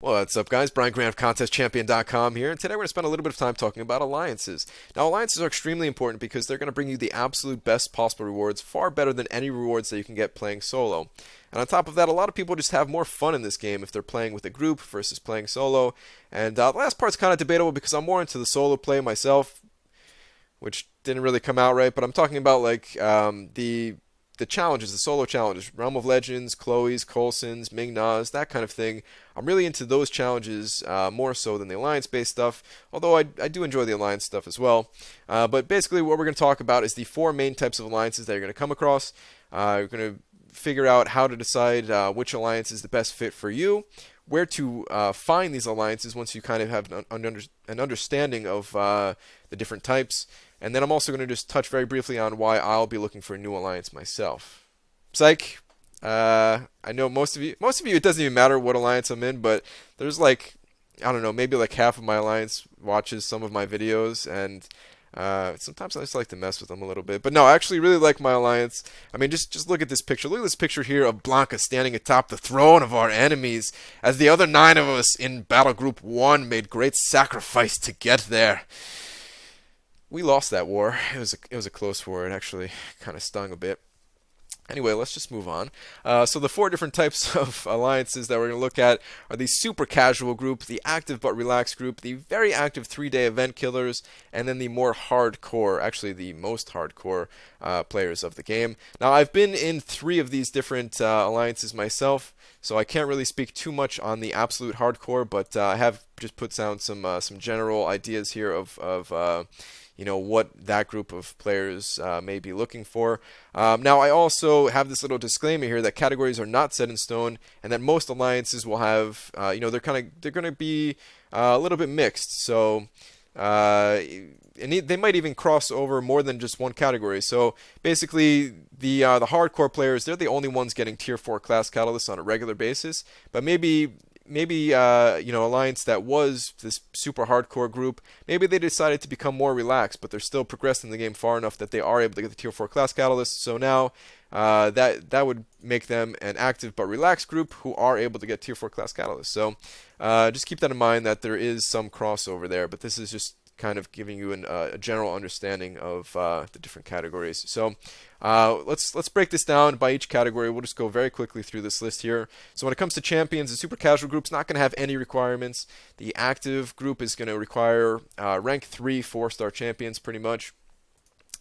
What's up, guys? Brian Graham of ContestChampion.com here, and today we're going to spend a little bit of time talking about alliances. Now, alliances are extremely important because they're going to bring you the absolute best possible rewards, far better than any rewards that you can get playing solo. And on top of that, a lot of people just have more fun in this game if they're playing with a group versus playing solo. And the last part's kind of debatable because I'm more into the solo play myself, which didn't really come out right, but I'm talking about the challenges, the solo challenges, Realm of Legends, Chloe's, Coulson's, Ming Na's, that kind of thing. I'm really into those challenges more so than the alliance-based stuff, although I do enjoy the alliance stuff as well. But basically what we're going to talk about is the four main types of alliances that you're going to come across. You're going to figure out how to decide which alliance is the best fit for you, where to find these alliances once you kind of have an understanding of the different types. And then I'm also going to just touch very briefly on why I'll be looking for a new alliance myself. Psych. I know most of you, it doesn't even matter what alliance I'm in, but there's like, I don't know, maybe like half of my alliance watches some of my videos, and sometimes I just like to mess with them a little bit. But no, I actually really like my alliance. I mean, just look at this picture. Look at this picture here of Blanka standing atop the throne of our enemies, as the other 9 of us in Battle Group 1 made great sacrifice to get there. We lost that war. It was a close war. It actually kind of stung a bit. Anyway, let's just move on. So the 4 different types of alliances that we're going to look at are the super casual group, the active but relaxed group, the very active 3-day event killers, and then the more hardcore, actually the most hardcore players of the game. Now, I've been in 3 of these different alliances myself, so I can't really speak too much on the absolute hardcore, but I have just put down some general ideas here of what that group of players may be looking for. Now, I also have this little disclaimer here that categories are not set in stone, and that most alliances will have, they're going to be a little bit mixed. So, and they might even cross over more than just one category. So basically, the hardcore players, they're the only ones getting tier 4 class catalysts on a regular basis, but maybe alliance that was this super hardcore group, maybe they decided to become more relaxed, but they're still progressing the game far enough that they are able to get the tier 4 class catalyst. So now that would make them an active but relaxed group who are able to get tier 4 class catalyst. So just keep that in mind that there is some crossover there, but this is just kind of giving you a general understanding of the different categories. So let's break this down by each category. We'll just go very quickly through this list here. So when it comes to champions, the super casual group's not going to have any requirements. The active group is going to require rank 3 4-star champions pretty much.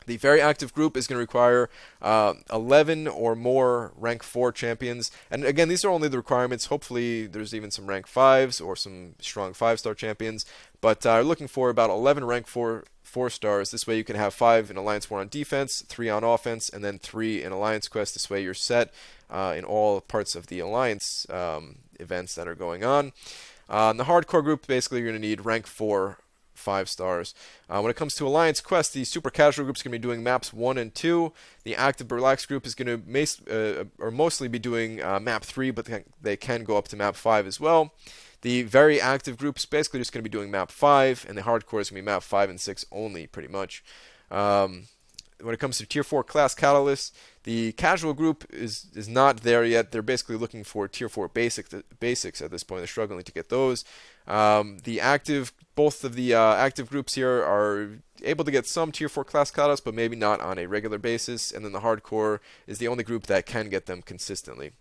The very active group is going to require 11 or more rank 4 champions. And again, these are only the requirements. Hopefully, there's even some rank 5s or some strong 5-star champions. But looking for about 11 rank 4 stars. This way you can have 5 in Alliance War on defense, 3 on offense, and then 3 in Alliance Quest. This way you're set in all parts of the Alliance events that are going on. In the hardcore group, basically you're going to need rank 4 5 stars. When it comes to Alliance Quest, the super casual group is going to be doing maps 1 and 2. The active relaxed group is going to mostly be doing map 3, but they can go up to map 5 as well. The very active group is basically just going to be doing map 5, and the hardcore is going to be map 5 and 6 only, pretty much. When it comes to tier 4 class catalysts, the casual group is not there yet. They're basically looking for tier 4 basics at this point. They're struggling to get those. Both of the active groups here are able to get some tier 4 class catalysts, but maybe not on a regular basis. And then the hardcore is the only group that can get them consistently.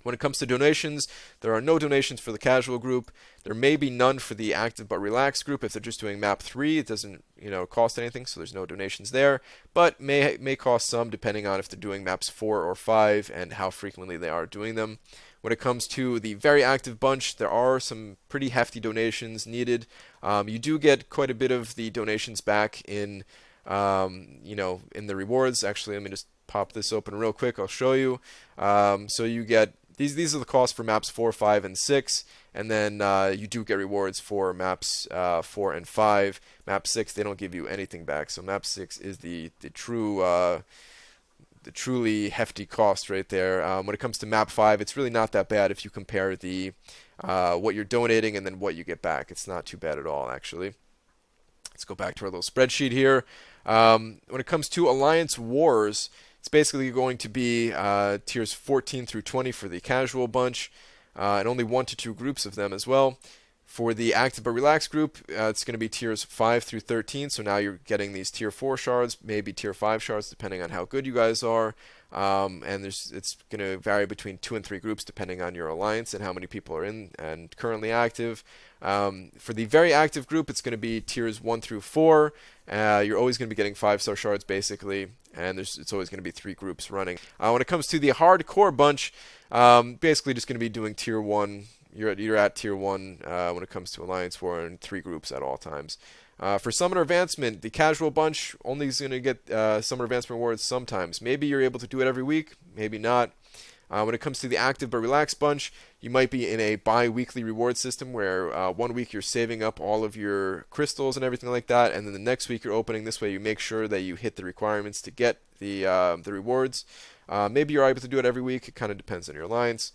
When it comes to donations, there are no donations for the casual group. There may be none for the active but relaxed group. If they're just doing map 3, it doesn't cost anything, so there's no donations there. But may cost some depending on if they're doing maps 4 or 5 and how frequently they are doing them. When it comes to the very active bunch, there are some pretty hefty donations needed. You do get quite a bit of the donations back in the rewards. Actually, let me just pop this open real quick. I'll show you. So you get these are the costs for maps 4, 5, and 6, and then you do get rewards for maps 4 and 5. Map 6, they don't give you anything back. So map 6 is the truly hefty cost right there. When it comes to map 5, it's really not that bad if you compare the what you're donating and then what you get back. It's not too bad at all, actually. Let's go back to our little spreadsheet here. When it comes to Alliance Wars, it's basically going to be tiers 14 through 20 for the casual bunch. and only 1 to 2 groups of them as well. For the active but relaxed group, it's going to be tiers 5 through 13. So now you're getting these tier 4 shards, maybe tier 5 shards, depending on how good you guys are. And it's going to vary between 2 and 3 groups depending on your alliance and how many people are in and currently active. For the very active group, it's going to be tiers 1 through 4. You're always going to be getting 5-star shards basically, and it's always going to be 3 groups running. When it comes to the hardcore bunch, basically just going to be doing tier 1. You're at tier 1 when it comes to Alliance War in 3 groups at all times. For Summoner Advancement, the casual bunch only is going to get Summoner Advancement rewards sometimes. Maybe you're able to do it every week, maybe not. When it comes to the active but relaxed bunch, you might be in a bi-weekly reward system where 1 week you're saving up all of your crystals and everything like that, and then the next week you're opening. This way you make sure that you hit the requirements to get the rewards. Maybe you're able to do it every week. It kind of depends on your alliance.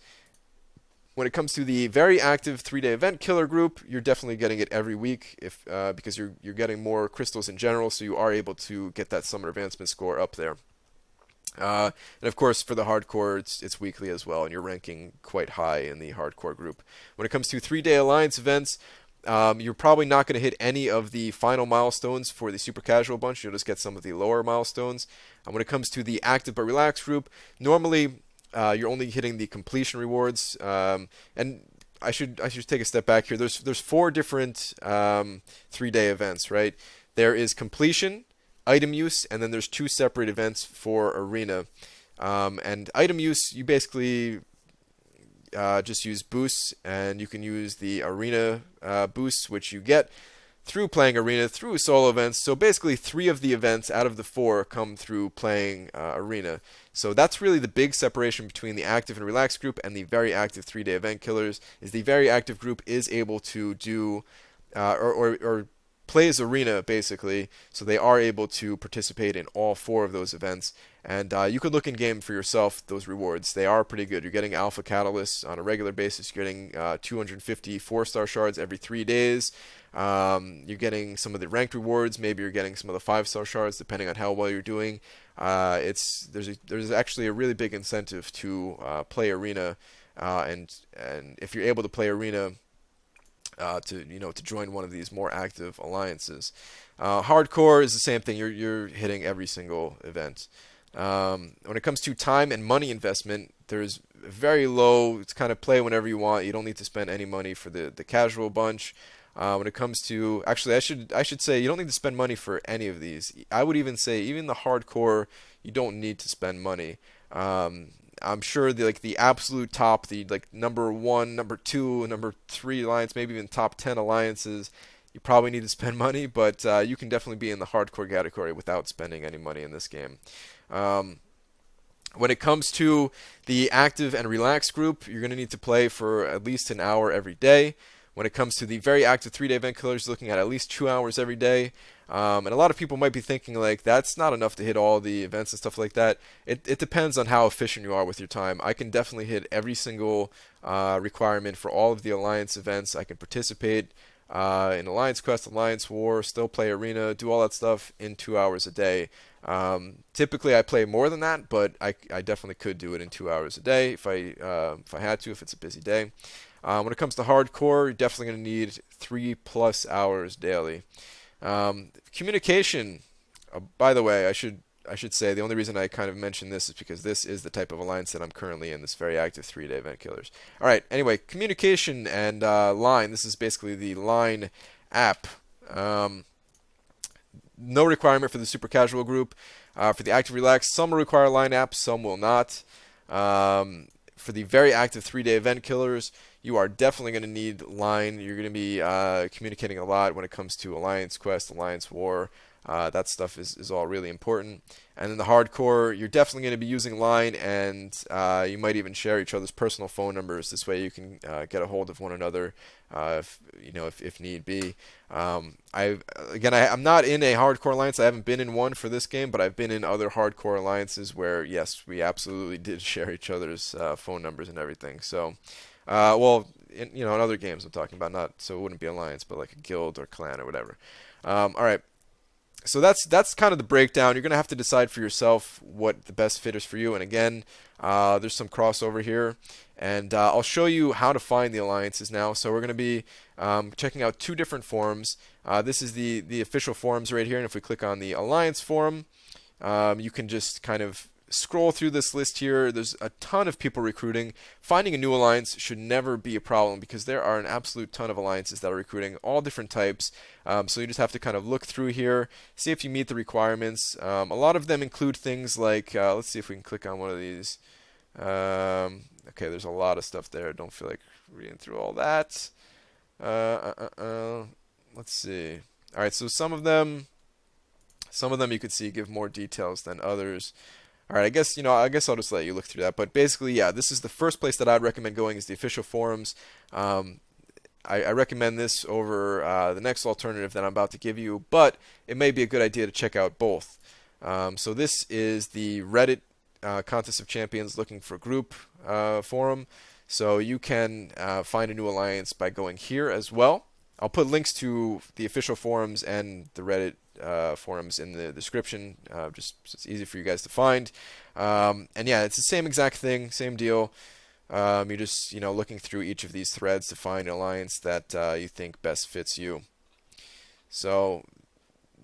When it comes to the very active 3-day event killer group, you're definitely getting it every week because you're getting more crystals in general, so you are able to get that Summoner Advancement score up there. And of course, for the hardcore, it's weekly as well, and you're ranking quite high in the hardcore group. When it comes to 3-day alliance events, you're probably not going to hit any of the final milestones for the super casual bunch. You'll just get some of the lower milestones. When it comes to the active but relaxed group, normally you're only hitting the completion rewards. And I should take a step back here. There's 4 different 3-day events, right? There is completion, item use, and then there's 2 separate events for arena. And item use, you basically just use boosts, and you can use the arena boosts, which you get through playing arena, through solo events. So basically 3 of the events out of the 4 come through playing arena. So that's really the big separation between the active and relaxed group and the very active 3-day event killers, is the very active group is able to do or plays arena basically, so they are able to participate in all 4 of those events. And you could look in game for yourself those rewards. They are pretty good. You're getting alpha catalysts on a regular basis. You're getting 250 4-star shards every 3 days. You're getting some of the ranked rewards. Maybe you're getting some of the 5-star shards depending on how well you're doing. There's actually a really big incentive to play arena, and if you're able to play arena, to join one of these more active alliances. Hardcore is the same thing. You're hitting every single event. When it comes to time and money investment, there's very low. It's kind of play whenever you want. You don't need to spend any money for the casual bunch. When it comes to, actually, I should say you don't need to spend money for any of these. I would even say even the hardcore, you don't need to spend money. I'm sure the absolute top, the number 1, number 2, number 3 alliance, maybe even top 10 alliances, you probably need to spend money, but you can definitely be in the hardcore category without spending any money in this game. When it comes to the active and relaxed group, you're going to need to play for at least an hour every day. When it comes to the very active 3-day event killers, looking at least 2 hours every day. And a lot of people might be thinking that's not enough to hit all the events and stuff like that. It depends on how efficient you are with your time. I can definitely hit every single requirement for all of the Alliance events. I can participate in Alliance Quest, Alliance War, still play Arena, do all that stuff in 2 hours a day. Typically I play more than that, but I definitely could do it in 2 hours a day if I had to, if it's a busy day. When it comes to hardcore, you're definitely going to need 3+ hours daily. Communication, by the way, I should say the only reason I kind of mentioned this is because this is the type of alliance that I'm currently in, this very active 3-day event killers. Alright, anyway, communication and line. This is basically the line app. No requirement for the super casual group. For the active relaxed, some will require line app, some will not. For the very active 3-day event killers, you are definitely going to need line. You're going to be communicating a lot when it comes to Alliance Quest, Alliance War. That stuff is all really important. And then the hardcore, you're definitely going to be using line, and you might even share each other's personal phone numbers. This way you can get a hold of one another if need be. I'm not in a hardcore alliance. I haven't been in one for this game, but I've been in other hardcore alliances where, yes, we absolutely did share each other's phone numbers and everything. So, in other games I'm talking about, not so it wouldn't be alliance, but like a guild or clan or whatever. All right. So that's kind of the breakdown. You're gonna have to decide for yourself what the best fit is for you. And again, there's some crossover here, and I'll show you how to find the alliances now. So we're gonna be checking out two different forums. This is the official forums right here, and if we click on the alliance forum, you can just kind of scroll through this list here. There's a ton of people recruiting. Finding a new alliance should never be a problem because there are an absolute ton of alliances that are recruiting all different types. So you just have to kind of look through here, see if you meet the requirements. A lot of them include things like, let's see if we can click on one of these. Okay, there's a lot of stuff there. Don't feel like reading through all that. Let's see. All right, so some of them you could see give more details than others. All right, I guess I'll just let you look through that. But basically, yeah, this is the first place that I'd recommend going is the official forums. I recommend this over the next alternative that I'm about to give you, but it may be a good idea to check out both. So this is the Reddit Contest of Champions looking for group forum. So you can find a new alliance by going here as well. I'll put links to the official forums and the Reddit forums in the description, just so it's easy for you guys to find. And yeah, it's the same exact thing, same deal. You're just looking through each of these threads to find an alliance that you think best fits you. So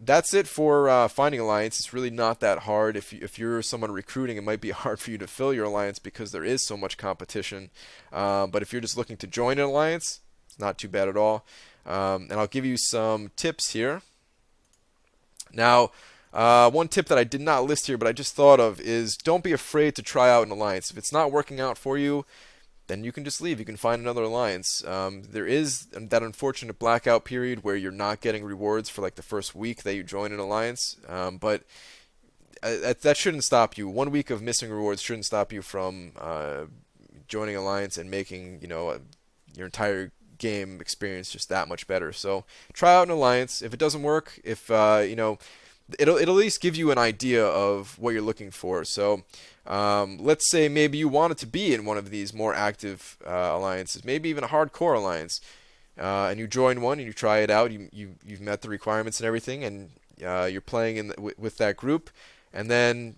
that's it for finding alliance. It's really not that hard. If you're someone recruiting, it might be hard for you to fill your alliance because there is so much competition. But if you're just looking to join an alliance, it's not too bad at all. And I'll give you some tips here. Now, one tip that I did not list here, but I just thought of, is don't be afraid to try out an alliance. If it's not working out for you, then you can just leave. You can find another alliance. There is that unfortunate blackout period where you're not getting rewards for like the first week that you join an alliance, but that shouldn't stop you. 1 week of missing rewards shouldn't stop you from joining alliance and making your entire game experience just that much better. So try out an alliance. If it doesn't work, if it'll at least give you an idea of what you're looking for. So let's say maybe you wanted to be in one of these more active alliances, maybe even a hardcore alliance, and you join one and you try it out. You've met the requirements and everything, and you're playing with that group, and then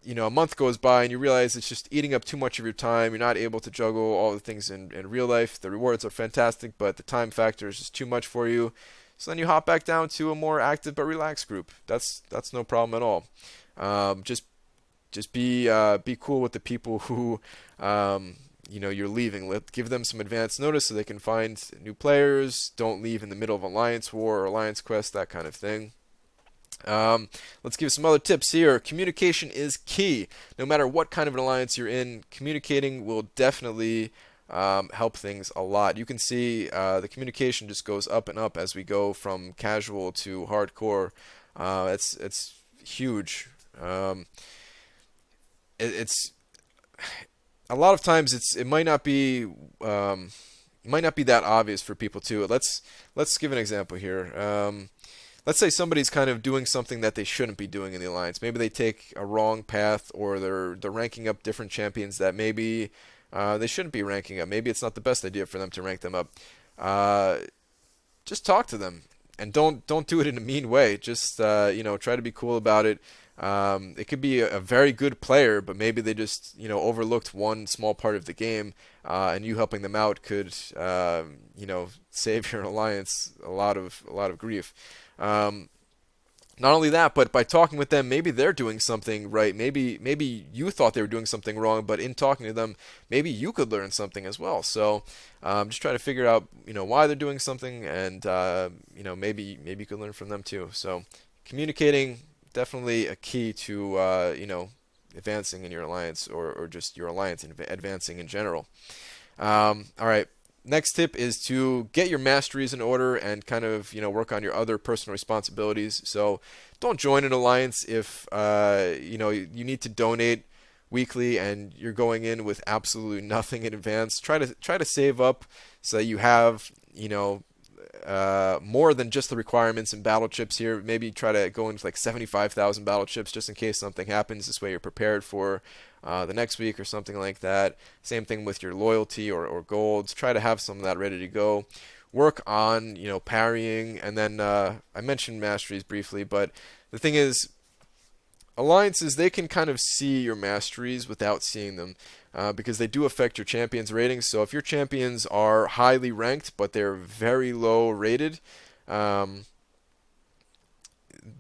a month goes by and you realize it's just eating up too much of your time. You're not able to juggle all the things in real life. The rewards are fantastic, but the time factor is just too much for you. So then you hop back down to a more active but relaxed group. That's no problem at all. Just be cool with the people who you're leaving. Give them some advance notice so they can find new players. Don't leave in the middle of Alliance War or Alliance Quest, that kind of thing. Let's give some other tips here. Communication is key. No matter what kind of an alliance you're in, communicating will definitely help things a lot. You can see the communication just goes up and up as we go from casual to hardcore. It's huge. It's a lot of times it might not be that obvious for people too. Let's give an example here. Let's say somebody's kind of doing something that they shouldn't be doing in the alliance. Maybe they take a wrong path, or they're ranking up different champions that maybe they shouldn't be ranking up. Maybe it's not the best idea for them to rank them up. Just talk to them, and don't do it in a mean way. Just try to be cool about it. It could be a very good player, but maybe they just overlooked one small part of the game, and you helping them out could save your alliance a lot of grief. Not only that, but by talking with them, maybe they're doing something right. Maybe you thought they were doing something wrong, but in talking to them, maybe you could learn something as well. So just try to figure out why they're doing something, and maybe you could learn from them too. So communicating, definitely a key to advancing in your alliance, or just your alliance advancing in general. All right. Next tip is to get your masteries in order and kind of work on your other personal responsibilities. So don't join an alliance if you need to donate weekly and you're going in with absolutely nothing in advance. Try to save up so that you have more than just the requirements and battle chips here. Maybe try to go into like 75,000 battle chips just in case something happens. This way you're prepared for the next week or something like that. Same thing with your loyalty or golds. Try to have some of that ready to go. work on, parrying, and then I mentioned masteries briefly, but the thing is, alliances, they can kind of see your masteries without seeing them, because they do affect your champion's ratings. So if your champions are highly ranked but they're very low rated, um,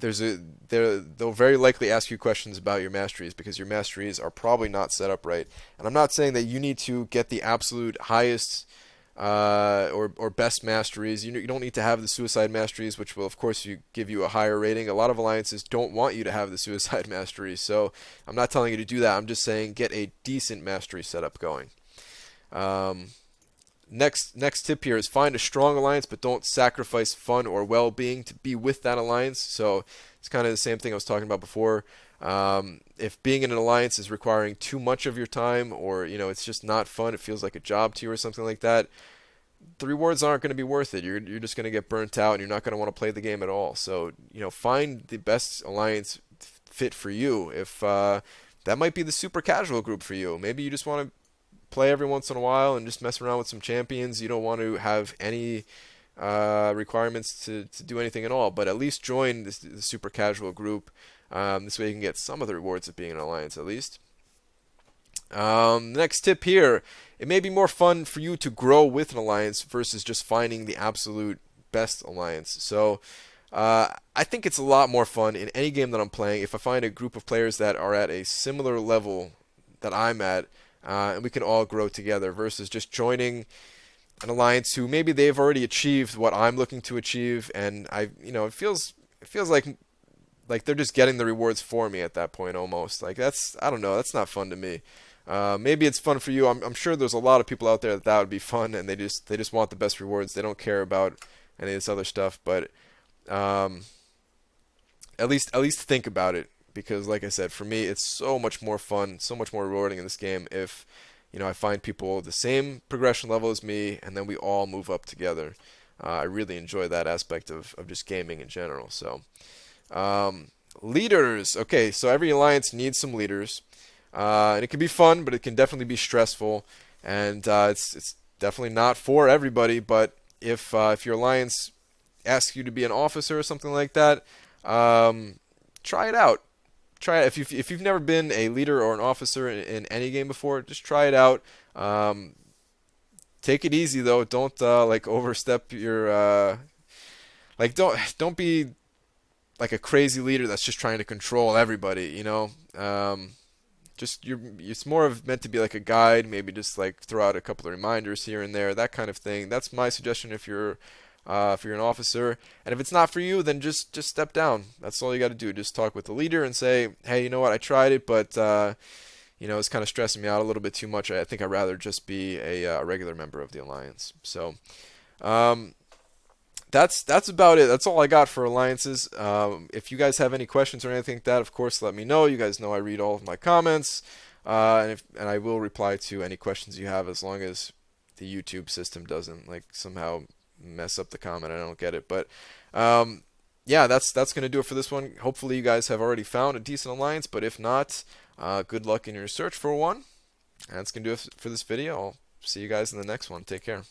they'll very likely ask you questions about your masteries, because your masteries are probably not set up right. And I'm not saying that you need to get the absolute highest or best masteries. You don't need to have the suicide masteries, which will of course give you a higher rating. A lot of alliances don't want you to have the suicide masteries, so I'm not telling you to do that. I'm just saying get a decent mastery setup going. Next tip here is find a strong alliance, but don't sacrifice fun or well-being to be with that alliance. So it's kind of the same thing I was talking about before. If being in an alliance is requiring too much of your time, or it's just not fun, it feels like a job to you or something like that, the rewards aren't going to be worth it. You're just going to get burnt out, and you're not going to want to play the game at all. So find the best alliance fit for you. If that might be the super casual group for you. Maybe you just want to play every once in a while and just mess around with some champions. You don't want to have any requirements to do anything at all, but at least join the super casual group. This way you can get some of the rewards of being an alliance at least. Next tip here, it may be more fun for you to grow with an alliance versus just finding the absolute best alliance. So I think it's a lot more fun in any game that I'm playing if I find a group of players that are at a similar level that I'm at, and we can all grow together, versus just joining an alliance who maybe they've already achieved what I'm looking to achieve, and it feels like they're just getting the rewards for me at that point almost. Like I don't know, that's not fun to me. Maybe it's fun for you. I'm sure there's a lot of people out there that would be fun, and they just want the best rewards. They don't care about any of this other stuff, but at least think about it. Because like I said, for me, it's so much more fun, so much more rewarding in this game if, I find people the same progression level as me, and then we all move up together. I really enjoy that aspect of just gaming in general. So, leaders. Okay, so every alliance needs some leaders. And it can be fun, but it can definitely be stressful. And it's definitely not for everybody, but if your alliance asks you to be an officer or something like that, try it out. Try it. If you've never been a leader or an officer in any game before, just try it out. Take it easy though. Don't overstep your don't be like a crazy leader that's just trying to control everybody. It's more of meant to be like a guide. Maybe just like throw out a couple of reminders here and there, that kind of thing. That's my suggestion if you're an officer. And if it's not for you, then just step down. That's all you got to do. Just talk with the leader and say, hey, you know what, I tried it, but it's kind of stressing me out a little bit too much. I think I'd rather just be a regular member of the alliance. So that's about it. That's all I got for alliances. If you guys have any questions or anything like that, of course, let me know. You guys know I read all of my comments, and I will reply to any questions you have, as long as the YouTube system doesn't somehow mess up the comment. I don't get it, but yeah, that's gonna do it for this one. Hopefully you guys have already found a decent alliance, but if not, good luck in your search for one. And that's gonna do it for this video. I'll see you guys in the next one. Take care.